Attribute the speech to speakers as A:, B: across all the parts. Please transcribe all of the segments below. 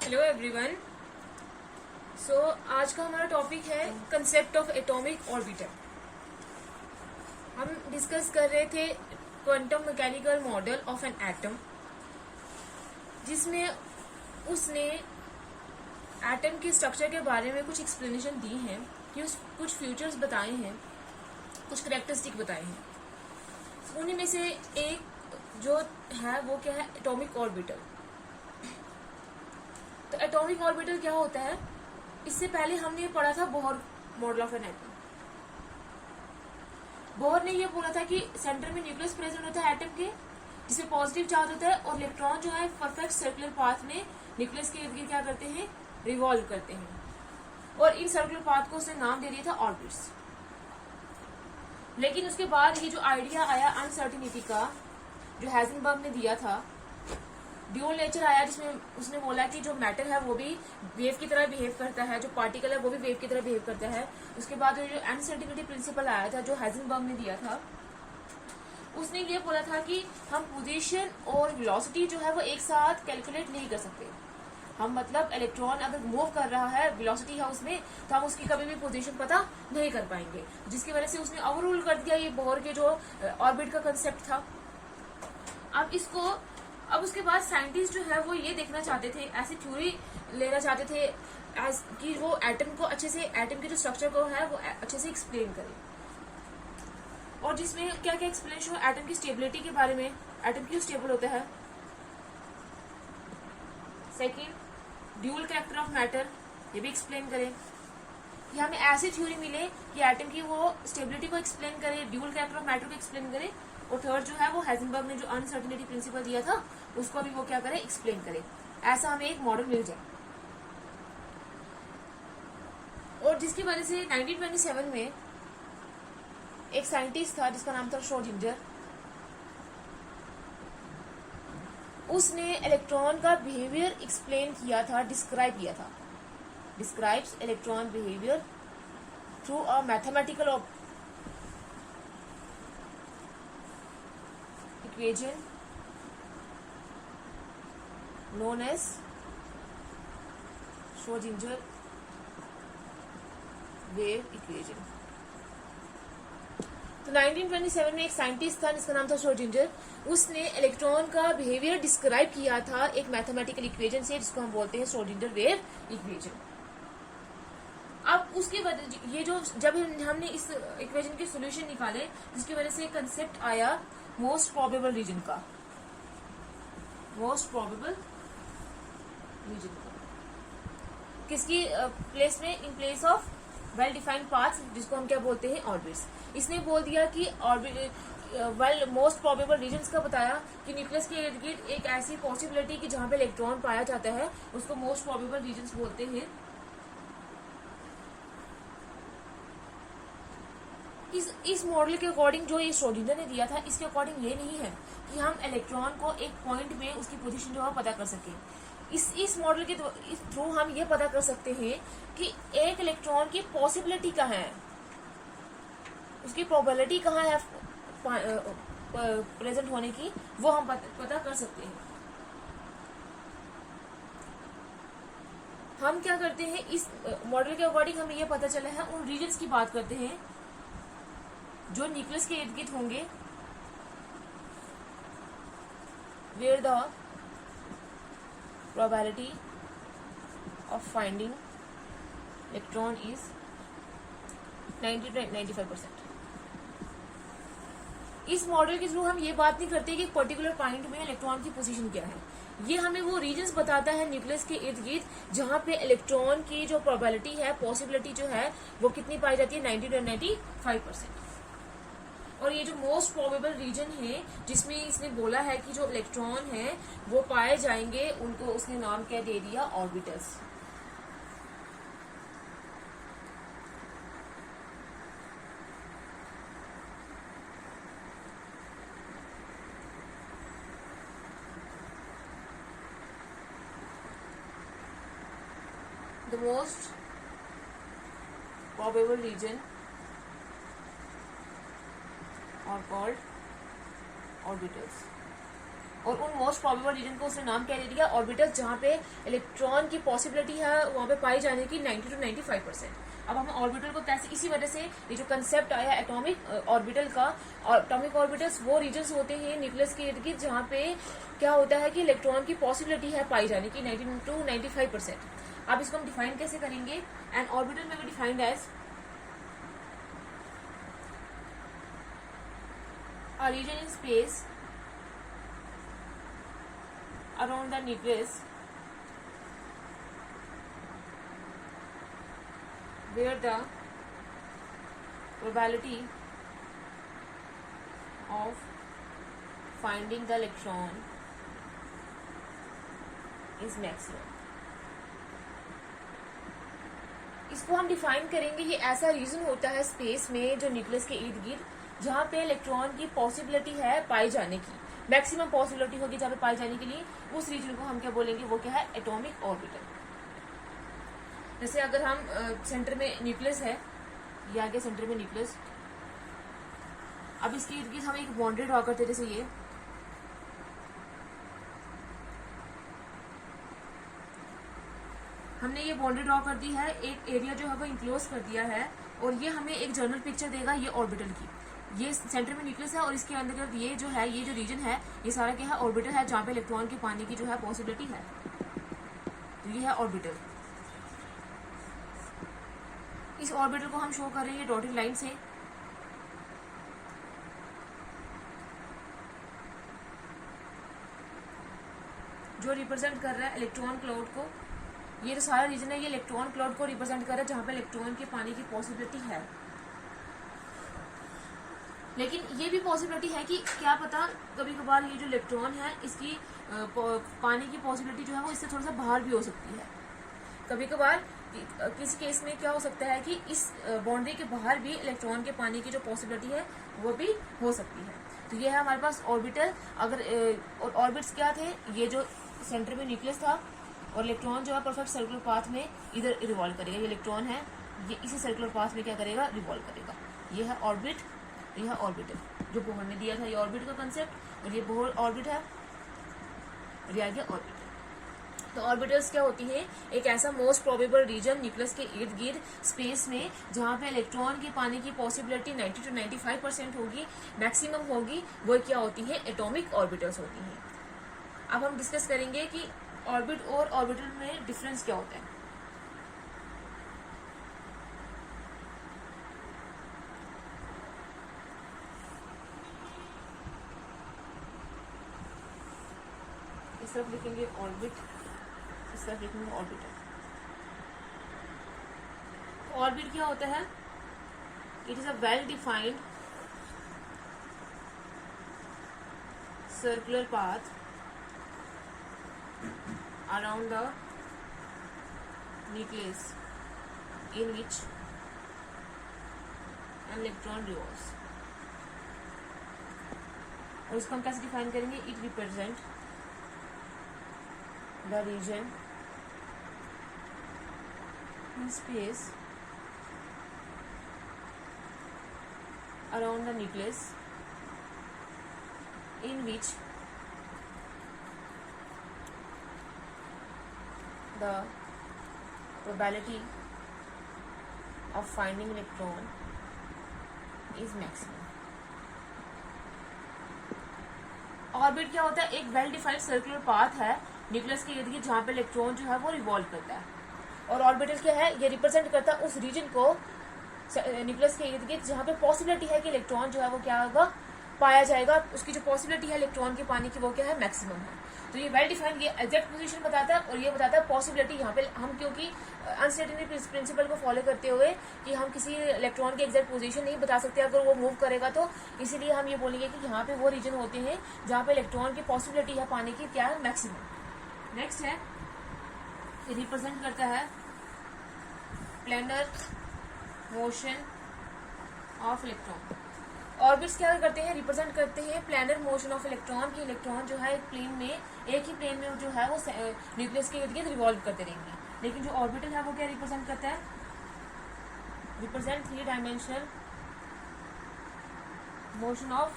A: Hello everyone. सो आज का हमारा टॉपिक है कंसेप्ट ऑफ एटॉमिक ऑर्बिटर। हम डिस्कस कर रहे थे quantum mechanical model of an atom, जिसमें उसने एटम के स्ट्रक्चर के बारे में कुछ एक्सप्लेनेशन दी हैं कि कुछ फ्यूचर्स बताए हैं, कुछ करेक्टरिस्टिक बताए हैं। उन्हीं में से एक जो है वो क्या है, एटॉमिक ऑर्बिटर। तो एटॉमिक ऑर्बिटर क्या होता है, इससे पहले हमने पढ़ा था Bohr model of an atom. Bohr ने ये बोला था कि सेंटर में न्यूक्लियस प्रेजेंट होता है एटम के, जिसमें पॉजिटिव चार्ज होता है और इलेक्ट्रॉन जो है परफेक्ट सर्कुलर पाथ में न्यूक्लियस के इर्द गिर्द क्या करते हैं, रिवॉल्व करते हैं। और इन सर्कुलर पाथ को उसने नाम दे दिया था ऑर्बिट्स। लेकिन उसके बाद ये जो आइडिया आया अनसर्टिनिटी का, जो हाइजेनबर्ग ने दिया था, ड्यूल नेचर आया, जिसमें उसने बोला कि जो मैटर है वो भी वेव की तरह बिहेव करता है, जो पार्टिकल है वो भी वेव की तरह बिहेव करता है। उसके बाद जो अनसर्टिनिटी प्रिंसिपल आया था, जो हाइजेनबर्ग ने दिया था, उसने ये बोला था कि हम पोजीशन और वेलोसिटी जो है वो एक साथ कैलकुलेट नहीं कर सकते। हम मतलब इलेक्ट्रॉन अगर मूव कर रहा है, वेलोसिटी है उसमें, तो हम उसकी कभी भी पोजीशन पता नहीं कर पाएंगे, जिसकी वजह से उसने ओवररूल कर दिया ये बोहर के जो ऑर्बिट का कंसेप्ट था। अब उसके बाद साइंटिस्ट जो है वो ये देखना चाहते थे, ऐसी थ्योरी लेना चाहते थे कि वो एटम को अच्छे से, एटम के जो स्ट्रक्चर को है वो अच्छे से एक्सप्लेन करे, और जिसमें क्या क्या एक्सप्लेनेशन हो एटम की स्टेबिलिटी के बारे में, एटम क्यों स्टेबल होता है। Second, dual character of matter, ये भी एक्सप्लेन करें कि हमें ऐसी थ्योरी मिले कि एटम की वो स्टेबिलिटी को एक्सप्लेन करे, ड्यूल कैरेक्टर ऑफ मैटर को एक्सप्लेन करे। और थर्ड जो है वो हाइजेनबर्ग ने जो अनसर्टिनिटी प्रिंसिपल दिया था उसको भी वो क्या करे, एक्सप्लेन करे। ऐसा हमें एक मॉडल मिल जाए। और जिसकी वजह से 1927 में एक साइंटिस्ट था जिसका नाम था श्रोडिंगर। उसने इलेक्ट्रॉन का बिहेवियर एक्सप्लेन किया था, डिस्क्राइब किया था। Describes electron behaviour through a mathematical equation known as Schrodinger wave equation। तो 1927 में एक साइंटिस्ट था जिसका नाम था श्रोडिंगर। उसने इलेक्ट्रॉन का बिहेवियर डिस्क्राइब किया था एक मैथमेटिकल इक्वेशन से, जिसको हम बोलते हैं श्रोडिंगर वेव इक्वेशन। अब उसके बाद ये जो जब हमने इस इक्वेशन के सॉल्यूशन निकाले, जिसकी वजह से कंसेप्ट आया मोस्ट प्रोबेबल रीजन का। मोस्ट प्रोबेबल रीजन का किसकी प्लेस में, in place of well defined paths, जिसको हम क्या बोलते हैं, ऑर्बिट्स। इसने बोल दिया कि ऑर्बिट मोस्ट प्रोबेबल रीजन्स का बताया कि न्यूक्लियस के इर्द गिर्द एक ऐसी पॉसिबिलिटी कि जहां पे इलेक्ट्रॉन पाया जाता है उसको मोस्ट प्रोबेबल रीजन्स बोलते हैं। इस मॉडल के अकॉर्डिंग जो ये श्रोडिंगर ने दिया था, इसके अकॉर्डिंग ये नहीं है कि हम इलेक्ट्रॉन को एक पॉइंट में उसकी पोजीशन जो है पता कर सकें। इस मॉडल के थ्रू हम ये पता कर सकते हैं कि एक इलेक्ट्रॉन की पॉसिबिलिटी कहाँ है, उसकी प्रोबेबिलिटी कहाँ है प्रेजेंट होने की, वो हम पता कर सकते हैं। हम क्या करते हैं, इस मॉडल के अकॉर्डिंग हमें ये पता चला है, उन रीजन्स की बात करते हैं जो न्यूक्लियस के इर्द गिर्द होंगे, where the probability of finding electron is 90 to 95%। इस मॉडल के थ्रू हम ये बात नहीं करते कि एक पर्टिकुलर पॉइंट में इलेक्ट्रॉन की पोजीशन क्या है, ये हमें वो रीजन्स बताता है न्यूक्लियस के इर्द गिर्द जहां पे इलेक्ट्रॉन की जो प्रोबेबिलिटी है, पॉसिबिलिटी जो है वो कितनी पाई जाती है, 90 to 95%। और ये जो मोस्ट प्रोबेबल रीजन है जिसमें इसने बोला है कि जो इलेक्ट्रॉन है वो पाए जाएंगे, उनको उसने नाम क्या दे दिया, orbitals. The most probable region are called orbitals। और उन मोस्ट प्रोबेबल रीजन को उसने नाम क्या दे दिया, ऑर्बिटल, जहाँ पे इलेक्ट्रॉन की पॉसिबिलिटी है वहाँ पे पाई जाने की 90 to 95%। अब हम ऑर्बिटल को कैसे, इसी वजह से ये जो कंसेप्ट आया एटॉमिक ऑर्बिटल का, एटॉमिक ऑर्बिटल्स वो रीजन्स होते हैं न्यूक्लियस के इर्द गिर्द जहाँ पे क्या होता है कि इलेक्ट्रॉन की पॉसिबिलिटी है पाई जाने की 90 to 95%। अब इसको हम डिफाइन कैसे करेंगे, एंड ऑर्बिटल में भी defined as a region in space around the nucleus where the probability of finding the electron is maximum। इसको हम डिफाइन करेंगे, ये ऐसा रीजन होता है स्पेस में जो न्यूक्लियस के इर्द गिर्द जहाँ पे इलेक्ट्रॉन की पॉसिबिलिटी है पाई जाने की, मैक्सिमम पॉसिबिलिटी होगी जहाँ पे पाई जाने के लिए, उस रीजन को हम क्या बोलेंगे, वो क्या है, एटॉमिक ऑर्बिटल। जैसे अगर हम सेंटर में न्यूक्लियस है, ये आगे सेंटर में न्यूक्लियस, अब इसके इर्द गिर्द हम एक बाउंड्री ड्रॉ करते, जैसे ये हमने ये बाउंड्री ड्रॉ कर दी है, एक एरिया जो है वो इंक्लोज कर दिया है, और ये हमें एक जनरल पिक्चर देगा ये ऑर्बिटल की। ये सेंटर में न्यूक्लियस है और इसके अंदर ये जो है, ये जो रीजन है, ये सारा क्या है, ऑर्बिटल है, जहाँ पे इलेक्ट्रॉन के पाने की जो है पॉसिबिलिटी है, तो ये है ऑर्बिटल। इस ऑर्बिटल को हम शो कर रहे हैं डॉटेड लाइन से। जो रिप्रेजेंट कर रहा है इलेक्ट्रॉन क्लाउड को, ये जो सारा रीजन है ये इलेक्ट्रॉन क्लाउड को रिप्रेजेंट कर रहा है जहाँ पे इलेक्ट्रॉन के पाने की पॉसिबिलिटी है। लेकिन ये भी पॉसिबिलिटी है कि क्या पता कभी कभार ये जो इलेक्ट्रॉन है इसकी पाने की पॉसिबिलिटी जो है वो इससे थोड़ा सा बाहर भी हो सकती है। कभी कभार किसी केस में क्या हो सकता है कि इस बाउंड्री के बाहर भी इलेक्ट्रॉन के पाने की जो पॉसिबिलिटी है वो भी हो सकती है। तो ये है हमारे पास ऑर्बिटल। अगर और ऑर्बिट्स क्या थे, ये जो सेंटर में न्यूक्लियस था और इलेक्ट्रॉन जो है परफेक्ट सर्कुलर पाथ में इधर रिवॉल्व करेगा। ये इलेक्ट्रॉन है, ये इसी सर्कुलर पाथ में क्या करेगा, रिवॉल्व करेगा। ये है ऑर्बिट, ये है ऑर्बिटल जो बोहर ने दिया था, ये ऑर्बिट का कंसेप्ट, और ये बोहर ऑर्बिट है और ये आ गया ऑर्बिटल। तो ऑर्बिटल्स क्या होती है, एक ऐसा मोस्ट प्रोबेबल रीजन न्यूक्लियस के इर्द गिर्द स्पेस में जहाँ पे इलेक्ट्रॉन के पाने की पॉसिबिलिटी 90 to 95% होगी, मैक्सिमम होगी, वो क्या होती है, एटॉमिक ऑर्बिटल्स होती हैं। अब हम डिस्कस करेंगे कि ऑर्बिट और ऑर्बिटल में डिफरेंस क्या होता है। इस तरफ लिखेंगे ऑर्बिट, इस तरफ लिखेंगे ऑर्बिटल। ऑर्बिट क्या होता है, it is a well defined circular path around the nucleus in which an electron revolves। और इसको हम कैसे डिफाइन करेंगे, it represent the region in space around the nucleus in which the probability of finding electron is maximum। Orbit क्या होता है, एक well defined circular path है न्यूक्लियस के इर्द गिर्द जहाँ पे इलेक्ट्रॉन जो है वो रिवॉल्व करता है। और ऑर्बिटल क्या है, ये रिप्रेजेंट करता है उस रीजन को न्यूक्लियस के इर्द गिर्द जहाँ पे पॉसिबिलिटी है कि इलेक्ट्रॉन जो है वो क्या होगा, पाया जाएगा, उसकी जो पॉसिबिलिटी है इलेक्ट्रॉन के पाने की वो क्या है, मैक्सिमम है। तो ये वेल डिफाइंड, ये एग्जैक्ट पोजीशन बताता है और ये बताता है पॉसिबिलिटी। यहाँ पे हम क्योंकि अनसर्टेनिटी प्रिंसिपल को फॉलो करते हुए कि हम किसी इलेक्ट्रॉन की एग्जैक्ट पोजीशन नहीं बता सकते अगर वो मूव करेगा, तो इसीलिए हम ये बोलेंगे कि यहाँ पे वो रीजन होते हैं जहाँ पे इलेक्ट्रॉन की पॉसिबिलिटी है पाने की क्या है, मैक्सिमम। नेक्स्ट है, ये रिप्रेजेंट करता है planar motion of electron. Orbits क्या करते हैं, रिप्रेजेंट करते हैं प्लैनर मोशन ऑफ इलेक्ट्रॉन की इलेक्ट्रॉन जो है एक प्लेन में, एक ही प्लेन में जो है वो न्यूक्लियस के इर्द गिर्द रिवॉल्व करते रहेंगे। लेकिन जो ऑर्बिटल है वो क्या रिप्रेजेंट करता है, represent 3 dimensional motion of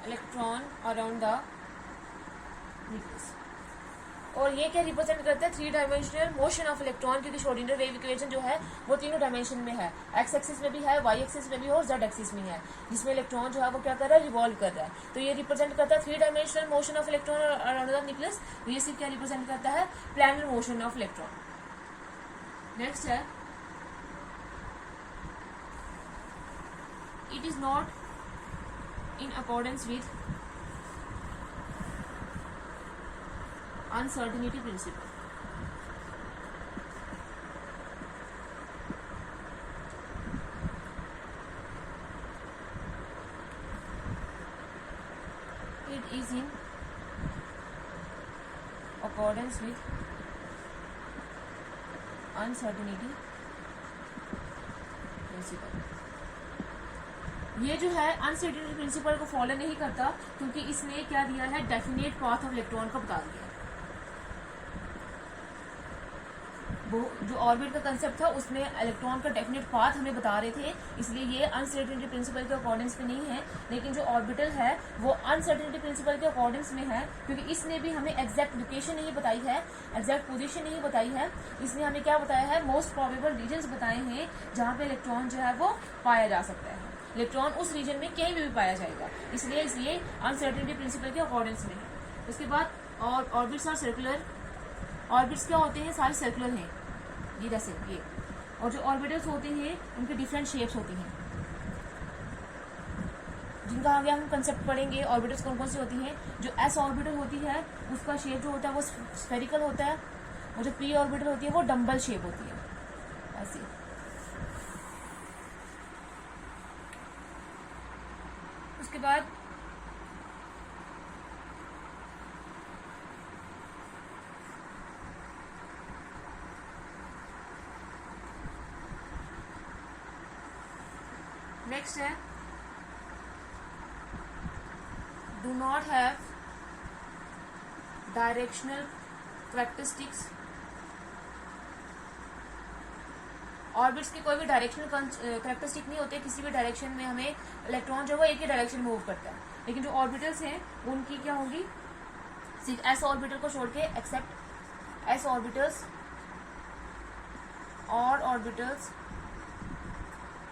A: electron around the nucleus. और ये क्या रिप्रेजेंट करता है, 3 डायमेंशनल मोशन ऑफ इलेक्ट्रॉन, क्योंकि श्रोडिंगर वेव इक्वेशन जो है वो तीनों डायमेंशन में है, एक्स एक्सिस में भी है, वाई एक्सिस में भी है और जेड एक्सिस में है, जिसमें इलेक्ट्रॉन जो है वो क्या कर रहा है, रिवॉल्व कर रहा है। तो ये रिप्रेजेंट करता है 3 dimensional motion of electron around the nucleus. ये सिर्फ क्या रिप्रेजेंट करता है, planar motion of electron. Next है, it is not in accordance with uncertainty principle। It is in accordance with uncertainty principle। ये जो है अनसर्टेनिटी प्रिंसिपल को फॉलो नहीं करता, क्योंकि इसने क्या दिया है, डेफिनेट पाथ ऑफ इलेक्ट्रॉन को बता दिया है। वो जो ऑर्बिट का कंसेप्ट था उसमें इलेक्ट्रॉन का डेफिनेट पाथ हमें बता रहे थे, इसलिए ये अनसर्टेनिटी प्रिंसिपल के अकॉर्डेंस में नहीं है। लेकिन जो ऑर्बिटल है वो अनसर्टेनिटी प्रिंसिपल के अकॉर्डेंस में है, क्योंकि इसने भी हमें एग्जैक्ट लोकेशन नहीं बताई है, एग्जैक्ट पोजीशन नहीं बताई है। इसने हमें क्या बताया है, मोस्ट प्रोबेबल रीजन्स बताए हैं जहाँ पे इलेक्ट्रॉन जो है वो पाया जा सकता है। इलेक्ट्रॉन उस रीजन में कहीं भी पाया जाएगा, इसलिए अनसर्टेनिटी प्रिंसिपल के अकॉर्डेंस में है। उसके बाद और ऑर्बिट्स आर सर्कुलर। ऑर्बिट्स क्या होते हैं, सारे सर्कुलर हैं, ये जैसे ये। और जो ऑर्बिटल्स होते हैं उनके डिफरेंट शेप्स होती हैं, जिनका आगे हम कंसेप्ट पढ़ेंगे। ऑर्बिटल्स कौन कौन सी होती हैं, जो एस ऑर्बिटल होती है उसका शेप जो होता है वो स्फेरिकल होता है, और जो पी ऑर्बिटल होती है वो डम्बल शेप होती है, ऐसे। उसके बाद नेक्स्ट है, do not have directional characteristics. Orbits के कोई भी डायरेक्शनल कैरेक्टरिस्टिक नहीं होते, किसी भी डायरेक्शन में हमें इलेक्ट्रॉन जो है वो एक ही डायरेक्शन मूव करता है। लेकिन जो ऑर्बिटल्स हैं उनकी क्या होगी, सिर्फ एस ऑर्बिटल को छोड़ के, एक्सेप्ट एस ऑर्बिटल्स और orbitals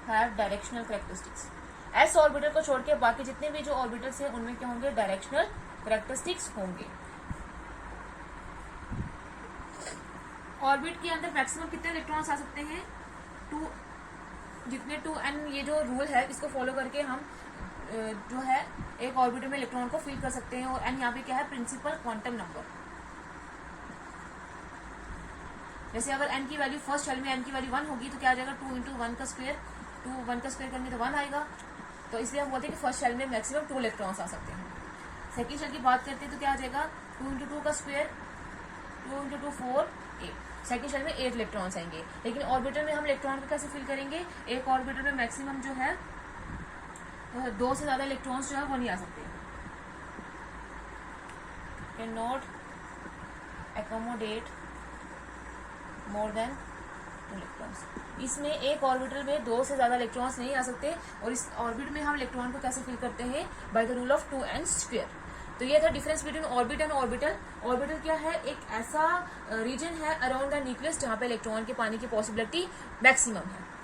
A: have directional characteristics. S orbital को छोड़ के बाकी जितने भी जो ऑर्बिटल्स हैं उनमें क्या होंगे, डायरेक्शनल कैरेक्टरिस्टिक्स होंगे। ऑर्बिट के अंदर मैक्सिमम कितने इलेक्ट्रॉन्स आ सकते हैं, 2, जितने 2n, ये जो रूल है इसको फॉलो करके हम जो है एक ऑर्बिटल में इलेक्ट्रॉन को फिल कर सकते हैं। और n यहाँ पे क्या है, प्रिंसिपल क्वांटम नंबर। जैसे अगर n की वैल्यू फर्स्ट शेल में n की वैल्यू 1 होगी तो क्या आ जाएगा, 2 × 1 का स्क्वायर, 2 1 का स्क्वायर करेंगे तो 1 आएगा। तो इसलिए हम बोलते हैं कि फर्स्ट शेल में मैक्सिमम 2 इलेक्ट्रॉन्स आ सकते हैं। सेकंड शेल की बात करते हैं तो क्या आ जाएगा, 2 × 2 का स्क्वायर, 2 × 2 4 8। सेकंड शेल में 8 इलेक्ट्रॉन्स आएंगे। लेकिन ऑर्बिटल में हम इलेक्ट्रॉन को कैसे फिल करेंगे, एक ऑर्बिटल में मैक्सिमम जो है 2 से ज्यादा इलेक्ट्रॉन्स जो है वो नहीं आ सकते, can not accommodate more than 2 electrons. इसमें एक ऑर्बिटल में 2 से ज्यादा इलेक्ट्रॉन्स नहीं आ सकते। और इस ऑर्बिट में हम इलेक्ट्रॉन को कैसे फिल करते हैं, by the rule of 2n²। तो ये था difference between orbit and orbital. Orbital क्या है, एक ऐसा रीजन है अराउंड द न्यूक्लियस जहां पे इलेक्ट्रॉन के पाने की पॉसिबिलिटी मैक्सिमम है।